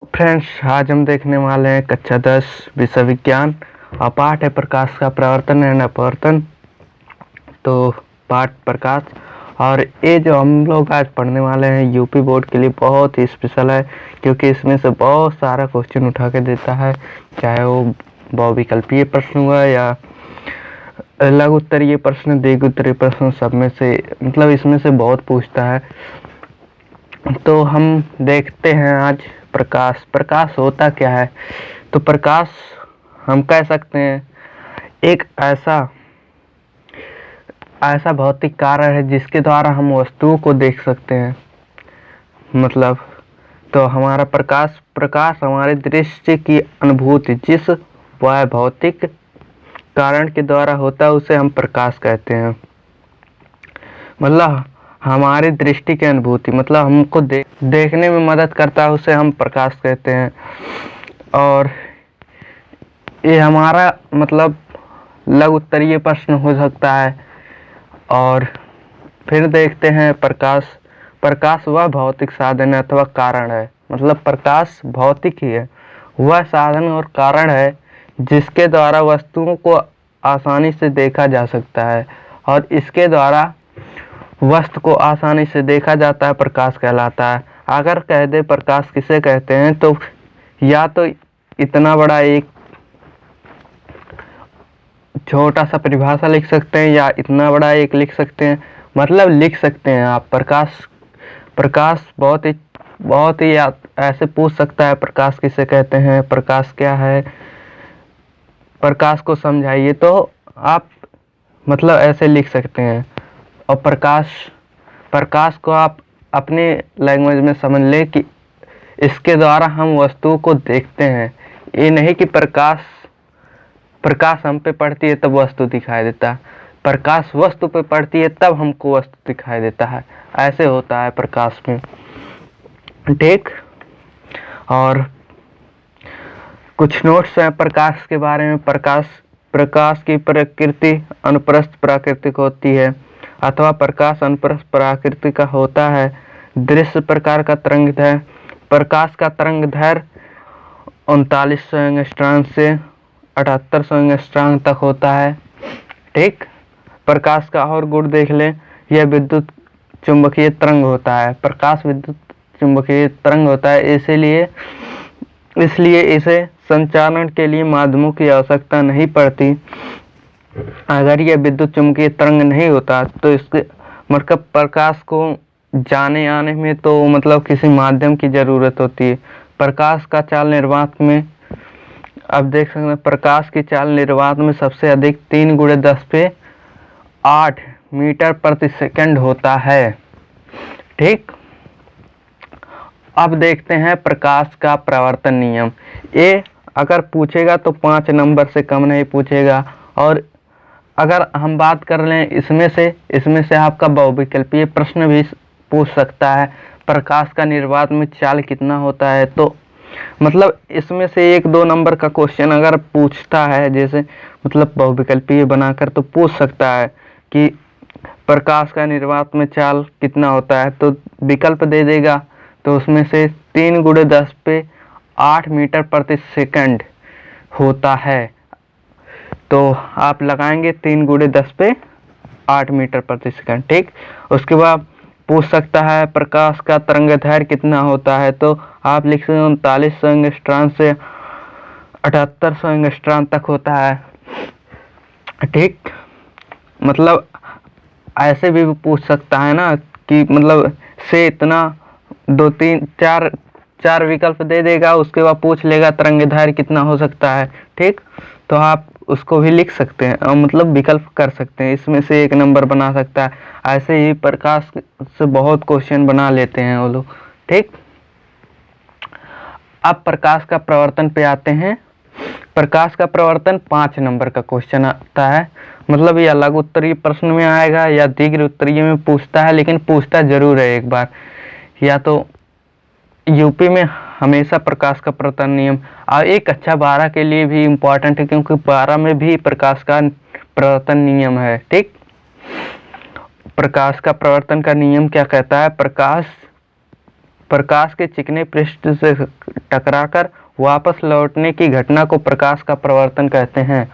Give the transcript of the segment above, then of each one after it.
Friends, आज हम देखने वाले हैं कक्षा 10 विषय विज्ञान और पाठ है प्रकाश का प्रवर्तन एवं अपवर्तन। तो पाठ प्रकाश, और ये जो हम लोग आज पढ़ने वाले हैं यूपी बोर्ड के लिए बहुत ही स्पेशल है, क्योंकि इसमें से बहुत सारा क्वेश्चन उठा के देता है, चाहे वो बहुविकल्पीय प्रश्न हुआ या लघु उत्तरीय प्रश्न, दीर्घ उत्तरीय प्रश्न, सब में से मतलब इसमें से बहुत पूछता है। तो हम देखते हैं आज प्रकाश होता क्या है। तो प्रकाश हम कह सकते हैं एक ऐसा भौतिक कार्य है जिसके द्वारा हम वस्तुओं को देख सकते हैं। मतलब तो हमारा प्रकाश हमारे दृष्टि की अनुभूति जिस वह भौतिक कारण के द्वारा होता है उसे हम प्रकाश कहते हैं। मतलब हमारी दृष्टि की अनुभूति, मतलब हमको देखने में मदद करता है, उसे हम प्रकाश कहते हैं। और ये हमारा मतलब लघु उत्तरीय प्रश्न हो सकता है। और फिर देखते हैं प्रकाश वह भौतिक साधन अथवा कारण है। मतलब प्रकाश भौतिक ही है, वह साधन और कारण है जिसके द्वारा वस्तुओं को आसानी से देखा जा सकता है, और इसके द्वारा वस्तु को आसानी से देखा जाता है, प्रकाश कहलाता है। अगर कह दे प्रकाश किसे कहते हैं, तो या तो इतना बड़ा एक छोटा सा परिभाषा लिख सकते हैं, या इतना बड़ा एक लिख सकते हैं। मतलब लिख सकते हैं आप प्रकाश बहुत ही ऐसे पूछ सकता है, प्रकाश किसे कहते हैं, प्रकाश क्या है, प्रकाश को समझाइए, तो आप मतलब ऐसे लिख सकते हैं। और प्रकाश को आप अपने लैंग्वेज में समझ ले कि इसके द्वारा हम वस्तुओं को देखते हैं। ये नहीं कि प्रकाश हम पे पड़ती है तब वस्तु दिखाई देता है, प्रकाश वस्तु पे पड़ती है तब हमको वस्तु दिखाई देता है। ऐसे होता है प्रकाश में, ठीक। और कुछ नोट्स हैं प्रकाश के बारे में। प्रकाश की प्रकृति अनुप्रस्थ प्राकृतिक होती है, अथवा प्रकाश अनुप्रस्थ प्राकृतिक का होता है। दृश्य प्रकार का तरंगदैर्घ्य, प्रकाश का तरंगदैर्घ्य 3900 एंगस्ट्रॉम से 7800 एंगस्ट्रॉम तक होता है, ठीक। प्रकाश का और गुण देख लें, यह विद्युत चुंबकीय तरंग होता है। प्रकाश विद्युत चुंबकीय तरंग होता है, इसलिए इसे संचारण के लिए माध्यमों की आवश्यकता नहीं पड़ती। अगर यह विद्युत चुंबकीय तरंग नहीं होता तो इसके मतलब प्रकाश को जाने आने में तो मतलब किसी माध्यम की जरूरत होती है। प्रकाश का चाल निर्वात में अब देख सकते हैं, प्रकाश की चाल निर्वात में सबसे अधिक 3 × 10⁸ मीटर प्रति सेकंड होता है, ठीक। अब देखते हैं प्रकाश का प्रवर्तन नियम। ये अगर पूछेगा तो 5 नंबर से कम नहीं पूछेगा। और अगर हम बात कर लें इसमें से आपका बहुविकल्पीय प्रश्न भी पूछ सकता है, प्रकाश का निर्वात में चाल कितना होता है। तो मतलब इसमें से 1-2 नंबर का क्वेश्चन अगर पूछता है, जैसे मतलब बहुविकल्पीय बनाकर, तो पूछ सकता है कि प्रकाश का निर्वात में चाल कितना होता है, तो विकल्प दे देगा। तो उसमें से 3 × 10⁸ मीटर प्रति सेकंड होता है। तो आप लगाएंगे 3 × 10⁸ मीटर प्रति सेकंड, ठीक। उसके बाद पूछ सकता है प्रकाश का तरंगदैर्घ्य कितना होता है, तो आप लिख सकते हैं 3900 एंगस्ट्रॉम से 7800 एंगस्ट्रॉम तक होता है, ठीक। मतलब ऐसे भी पूछ सकता है ना कि मतलब से इतना 2-3-4 विकल्प दे देगा, उसके बाद पूछ लेगा तरंगदैर्घ्य कितना हो सकता है, ठीक। तो आप उसको भी लिख सकते हैं और मतलब विकल्प कर सकते हैं, इसमें से 1 नंबर बना सकता है। ऐसे ही प्रकाश से बहुत क्वेश्चन बना लेते हैं वो लोग, ठीक। अब प्रकाश का प्रवर्तन पे आते हैं। प्रकाश का प्रवर्तन 5 नंबर का क्वेश्चन आता है। मतलब ये लघु उत्तरीय प्रश्न में आएगा या दीर्घ उत्तरीय में पूछता है, लेकिन पूछता जरूर है एक बार। या तो यूपी में हमेशा प्रकाश का प्रवर्तन नियम, और एक कक्षा 12 के लिए भी इम्पोर्टेंट है, क्योंकि 12 में भी प्रकाश का प्रवर्तन नियम है, ठीक। प्रकाश का प्रवर्तन का नियम क्या कहता है, प्रकाश प्रकाश के चिकने पृष्ठ से टकराकर वापस लौटने की घटना को प्रकाश का प्रवर्तन कहते हैं।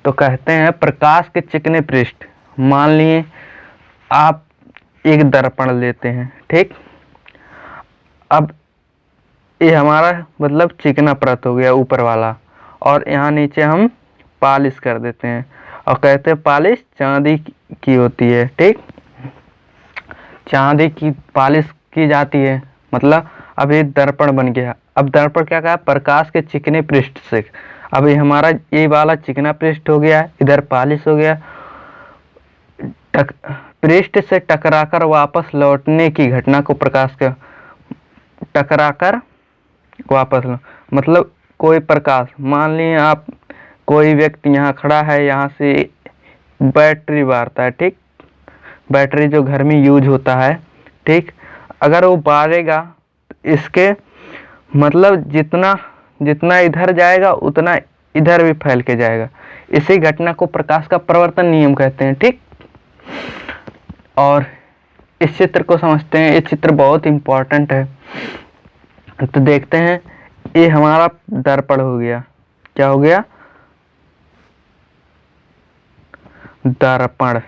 तो कहते हैं प्रकाश के चिकने पृष्ठ, मान लिए आप एक दर्पण लेते हैं, ठीक। अब ये हमारा मतलब चिकना परत हो गया ऊपर वाला, और यहाँ नीचे हम पॉलिश कर देते हैं और कहते हैं पॉलिश चांदी की होती है, ठीक। चांदी की पॉलिश की जाती है, मतलब अब ये दर्पण बन गया। अब दर्पण क्या कहा, प्रकाश के चिकने पृष्ठ से, अब ये हमारा ये वाला चिकना पृष्ठ हो गया, इधर पॉलिश हो गया, पृष्ठ से टकराकर वापस लौटने की घटना को प्रकाश का, टकराकर वापस मतलब कोई प्रकाश, मान लीजिए आप कोई व्यक्ति यहाँ खड़ा है, यहाँ से बैटरी बारता है, ठीक। बैटरी जो घर में यूज होता है, ठीक। अगर वो बारेगा तो इसके मतलब जितना जितना इधर जाएगा उतना इधर भी फैल के जाएगा। इसी घटना को प्रकाश का प्रवर्तन नियम कहते हैं, ठीक। और इस चित्र को समझते हैं, ये चित्र बहुत इम्पोर्टेंट है। तो देखते हैं, ये हमारा दर्पण हो गया, क्या हो गया, दर्पण,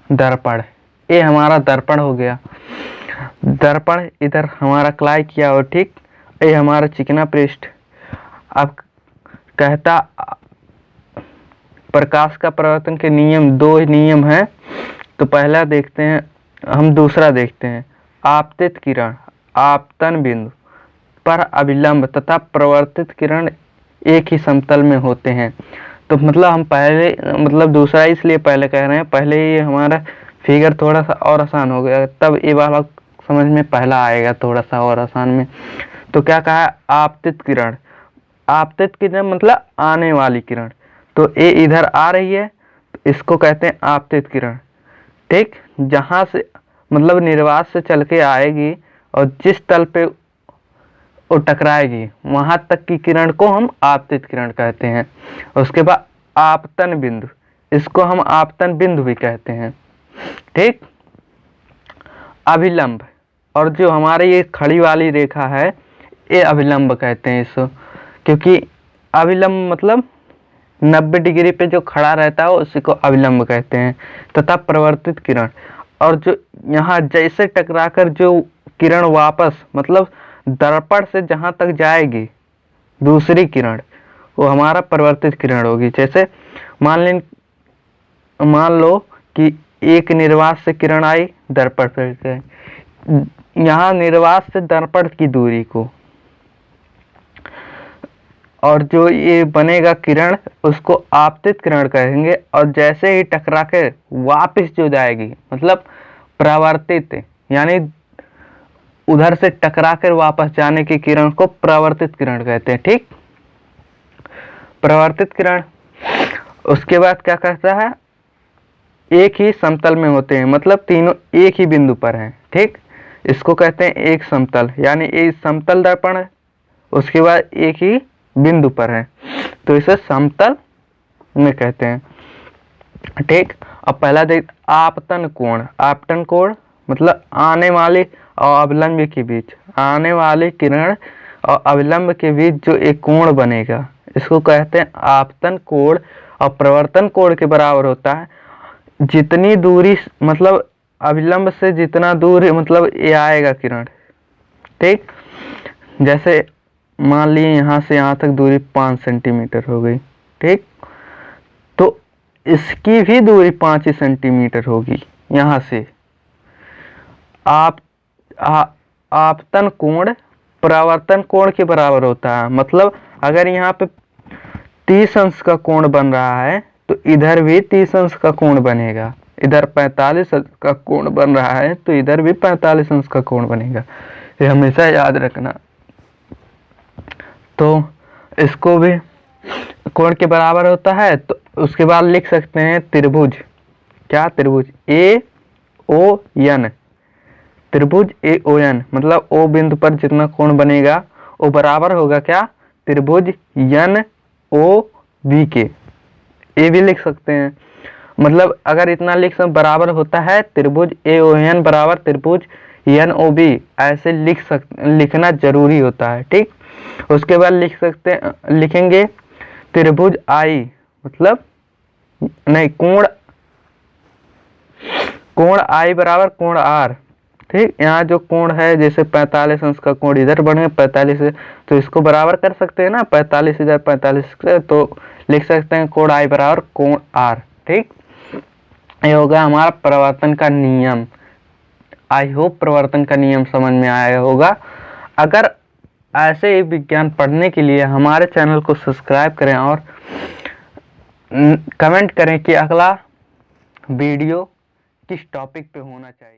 दर्पण, ये हमारा दर्पण हो गया। दर्पण इधर हमारा क्लाई किया हो, ठीक। ये हमारा चिकना पृष्ठ। अब कहता प्रकाश का प्रवर्तन के नियम, दो नियम हैं। तो पहला देखते हैं, हम दूसरा देखते हैं, आपतित किरण आपतन बिंदु पर अभिलंब तथा प्रवर्तित किरण एक ही समतल में होते हैं। तो मतलब हम पहले मतलब दूसरा इसलिए पहले कह रहे हैं, पहले ये हमारा फिगर थोड़ा सा और आसान हो गया, तब ये वाला समझ में पहला आएगा थोड़ा सा और आसान में। तो क्या कहा है, आपतित किरण, आपतित किरण मतलब आने वाली किरण। तो ये इधर आ रही है तो इसको कहते हैं आपतित किरण, ठीक। जहां से मतलब निर्वात से चल के आएगी और जिस तल पे वो टकराएगी वहां तक की किरण को हम आपतित किरण कहते हैं। उसके बाद आपतन बिंदु, इसको हम आपतन बिंदु भी कहते हैं, ठीक। अभिलंब, और जो हमारे ये खड़ी वाली रेखा है ये अभिलंब कहते हैं इसको, क्योंकि अभिलंब मतलब 90 डिग्री पे जो खड़ा रहता है उसी को अभिलंब कहते हैं। तथा प्रवर्तित किरण, और जो यहाँ जैसे टकराकर जो किरण वापस मतलब दर्पण से जहां तक जाएगी दूसरी किरण, वो हमारा प्रवर्तित किरण होगी। जैसे मान लो कि एक निर्वात से किरण आई दर्पण पर, यहाँ निर्वात से दर्पण की दूरी को, और जो ये बनेगा किरण उसको आपतित किरण कहेंगे। और जैसे ही टकरा के वापस जो जाएगी मतलब प्रवर्तित, यानी उधर से टकरा कर वापस जाने की किरण को प्रवर्तित किरण कहते हैं, ठीक। प्रवर्तित किरण। उसके बाद क्या कहता है, एक ही समतल में होते हैं, मतलब तीनों एक ही बिंदु पर हैं, ठीक। इसको कहते हैं एक समतल, यानी एक समतल दर्पण है, उसके बाद एक ही बिंदु पर है, तो इसे समतल में कहते हैं, ठीक। अब पहला देख, आपतन कोण, आपतन कोण मतलब आने वाले और अभिलंब के बीच, आने वाले किरण और अभिलंब के बीच जो एक कोण बनेगा इसको कहते हैं आपतन कोण। और प्रवर्तन कोण के बराबर होता है जितनी दूरी मतलब अभिलंब से जितना दूर मतलब ये आएगा किरण, ठीक। जैसे मान लिए यहाँ से यहाँ तक दूरी 5 सेंटीमीटर हो गई, ठीक। तो इसकी भी दूरी 5 सेंटीमीटर होगी यहाँ से। आपतन कोण प्रवर्तन कोण के बराबर होता है, मतलब अगर यहाँ पे 30 अंश का कोण बन रहा है तो इधर भी 30 अंश का कोण बनेगा, इधर 45 अंश का कोण बन रहा है तो इधर भी 45 अंश का कोण बनेगा, ये हमेशा याद रखना। तो इसको भी कोण के बराबर होता है। तो उसके बाद लिख सकते हैं त्रिभुज, क्या त्रिभुज ए ओ एन, त्रिभुज ए ओ एन मतलब ओ बिंदु पर जितना कोण बनेगा वो बराबर होगा क्या, त्रिभुज एन ओ बी के, ये भी लिख सकते हैं। मतलब अगर इतना लिख सकते बराबर होता है त्रिभुज AON बराबर त्रिभुज NOB, ऐसे लिखना जरूरी होता है। ठीक, उसके बाद लिखेंगे त्रिभुज I, मतलब नहीं, कोण I बराबर कोण R। ठीक, यहाँ जो कोण है जैसे 45 अंश का कोण इधर बढ़े 45 है, तो इसको बराबर कर सकते हैं ना, 45 इधर 45 से, तो लिख सकते हैं कोण I बराबर कोण R। ठीक, ये होगा हमारा प्रवर्तन का नियम। आई होप प्रवर्तन का नियम समझ में आया होगा। अगर ऐसे ही विज्ञान पढ़ने के लिए हमारे चैनल को सब्सक्राइब करें और कमेंट करें कि अगला वीडियो किस टॉपिक पे होना चाहिए।